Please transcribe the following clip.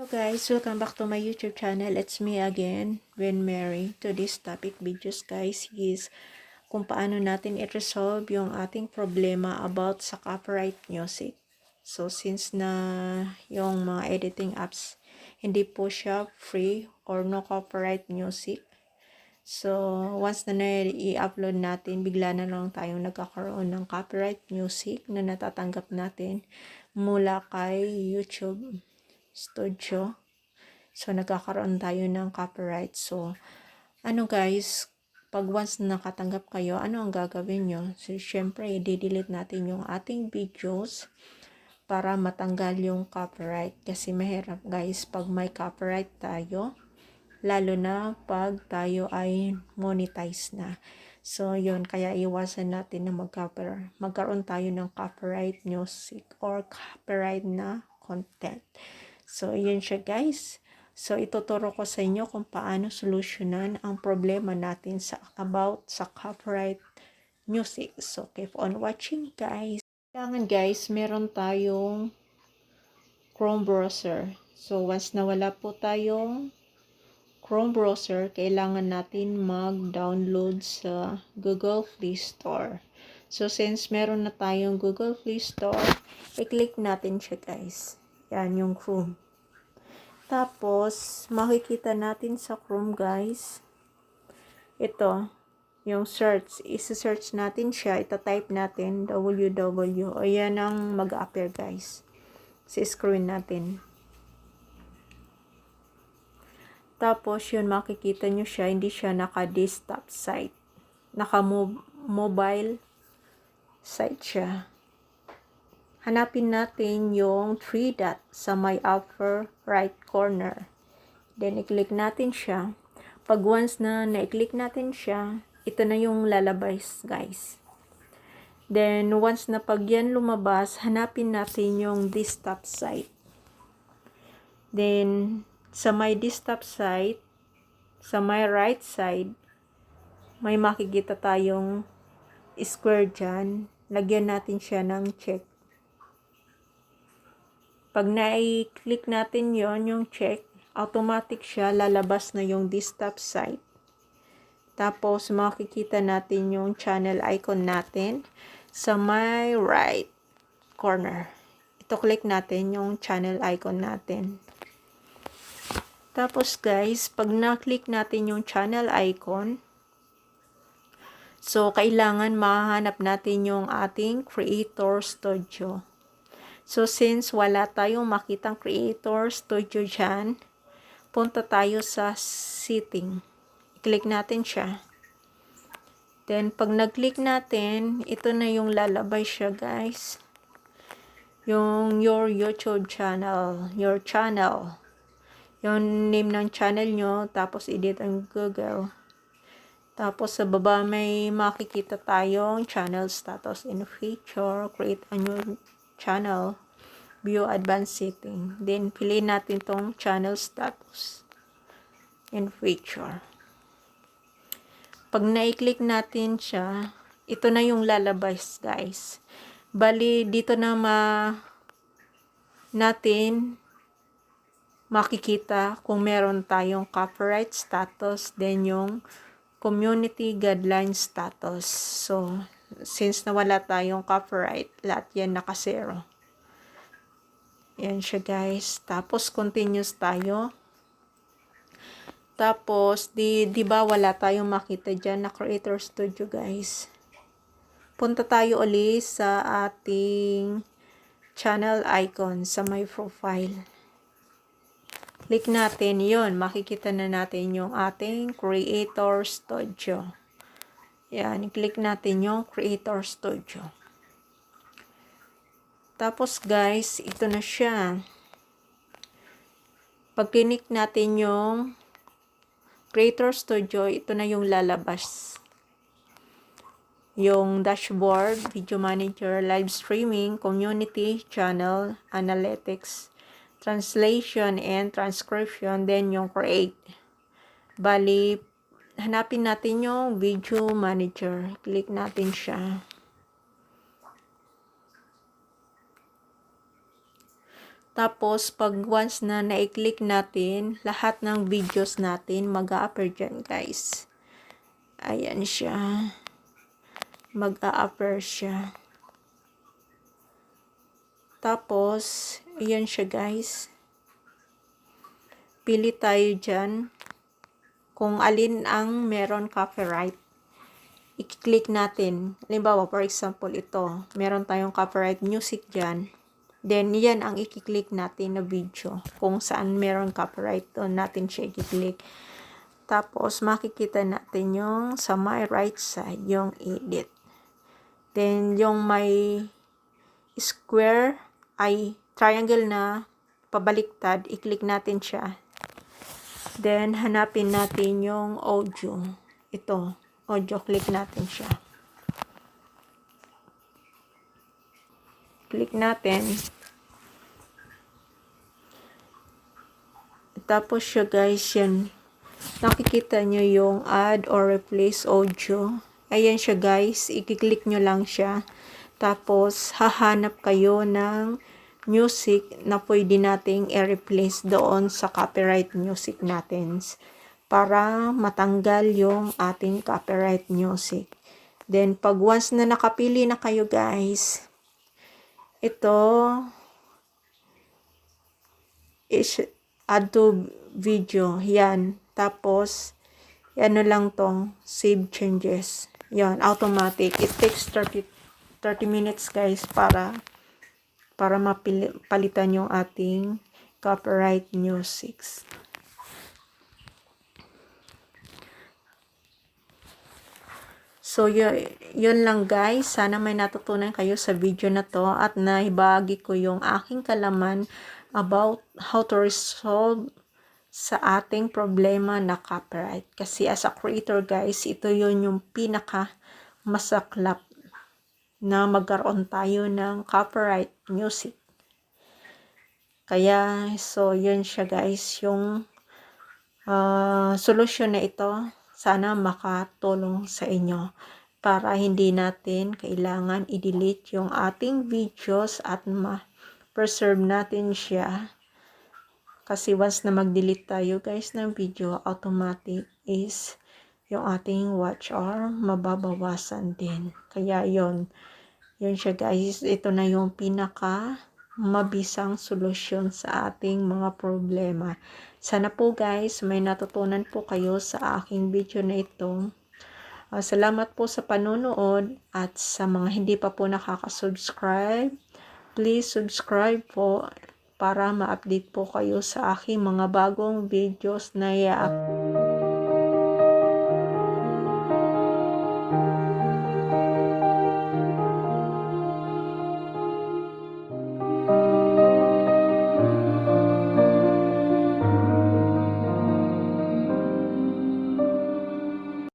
Hello guys, welcome back to my YouTube channel. It's me again, When Mary. Today's topic videos guys is kung paano natin i-resolve yung ating problema about sa copyright music. So since na yung mga editing apps hindi po siya free or no copyright music. So once na i-upload natin, bigla na lang tayong nagkakaroon ng copyright music na natatanggap natin mula kay YouTube Studio. So, nagkakaroon tayo ng copyright. So, guys, pag once nakatanggap kayo, ano ang gagawin nyo? So, syempre, i-delete natin yung ating videos para matanggal yung copyright. Kasi mahirap guys pag may copyright tayo. Lalo na pag tayo ay monetize na. So, yun. Kaya iwasan natin na magkaroon tayo ng copyright music or copyright na content. So, yun siya guys. So, ituturo ko sa inyo kung paano solusyonan ang problema natin about sa copyright music. So, keep on watching guys. Kailangan guys, meron tayong Chrome browser. So, once nawala po tayong Chrome browser, kailangan natin mag-download sa Google Play Store. So, since meron na tayong Google Play Store, i-click natin siya guys. Yan yung Chrome. Tapos, makikita natin sa Chrome guys, ito, yung search. Isa-search natin siya, ita-type natin www. O yan ang mag-appear guys. Sa screen natin. Tapos, yun, makikita nyo siya, hindi siya naka-desktop site. Naka-mobile site siya. Hanapin natin yung 3 dot sa may upper right corner. Then, i-click natin siya. Pag once na na-click natin siya, ito na yung lalabas, guys. Then, once na pag yan lumabas, hanapin natin yung desktop site. Then, sa may desktop site, sa may right side, may makikita tayong square dyan. Lagyan natin siya ng check. Pag na-click natin yon yung check, automatic siya, lalabas na yung desktop site. Tapos, makikita natin yung channel icon natin sa my right corner. Ito, click natin yung channel icon natin. Tapos, guys, pag na-click natin yung channel icon, so, kailangan mahanap natin yung ating Creator Studio. So, since wala tayong makitang Creator Studio dyan, punta tayo sa setting. I-click natin siya. Then, pag nag-click natin, ito na yung lalabay siya, guys. Yung your YouTube channel, your channel. Yung name ng channel nyo, tapos edit ang Google. Tapos, sa baba may makikita tayong channel status in feature, create a new channel, view advanced setting. Then, piliin natin tong channel status and feature. Pag na-click natin siya, ito na yung lalabas, guys. Bali, dito na natin makikita kung meron tayong copyright status, then yung community guideline status. So, since nawala tayong copyright, lahat yan naka-zero. Yan siya guys. Tapos, continuous tayo. Tapos, di ba wala tayong makita dyan na Creator Studio guys. Punta tayo ulit sa ating channel icon sa my profile. Click natin yon, makikita na natin yung ating Creator Studio. Yan, i-click natin yung Creator Studio. Tapos guys, ito na siya. Pag click natin yung Creator Studio, ito na yung lalabas. Yung dashboard, video manager, live streaming, community, channel, analytics, translation, and transcription, then yung create. Bali, hanapin natin yung video manager. Click natin siya. Tapos, pag once na na-click natin, lahat ng videos natin mag-a-appear dyan, guys. Ayan siya. Mag-a-appear siya. Tapos, ayan siya, guys. Pili tayo dyan kung alin ang meron copyright. I-click natin. Halimbawa, for example, ito. Meron tayong copyright music dyan. Then, yan ang i-click natin na video. Kung saan meron copyright, doon natin siya i-click. Tapos, makikita natin yung sa my right side, yung edit. Then, yung may square ay triangle na pabaliktad, i-click natin siya. Then, hanapin natin yung audio. Ito. Audio, click natin siya. Click natin. Tapos siya, guys, yan. Nakikita nyo yung add or replace audio. Ayan siya, guys. I-click nyo lang siya. Tapos, hahanap kayo ng music na pwede nating i-replace doon sa copyright music natin para matanggal yung ating copyright music. Then, pag once na nakapili na kayo, guys, ito is add to video. Yan. Tapos, ano lang tong save changes. Yan, automatic. It takes 30 minutes, guys, para mapalitan yung ating copyright music. So, yun lang, guys. Sana may natutunan kayo sa video na to at naibahagi ko yung aking kalaman about how to resolve sa ating problema na copyright. Kasi as a creator, guys, ito yun yung pinaka masaklap na magkaroon tayo ng copyright music. Kaya, so, yun siya, guys. Yung solusyon na ito, sana makatulong sa inyo para hindi natin kailangan i-delete yung ating videos at ma-preserve natin siya. Kasi once na mag-delete tayo, guys, ng video, automatic is yung ating watch hour mababawasan din. Kaya yun siya, guys. Ito na yung pinaka mabisang solusyon sa ating mga problema. Sana po, guys, may natutunan po kayo sa aking video na ito. Salamat po sa panonood at sa mga hindi pa po nakaka-subscribe, please subscribe po para ma-update po kayo sa aking mga bagong videos na i-upload.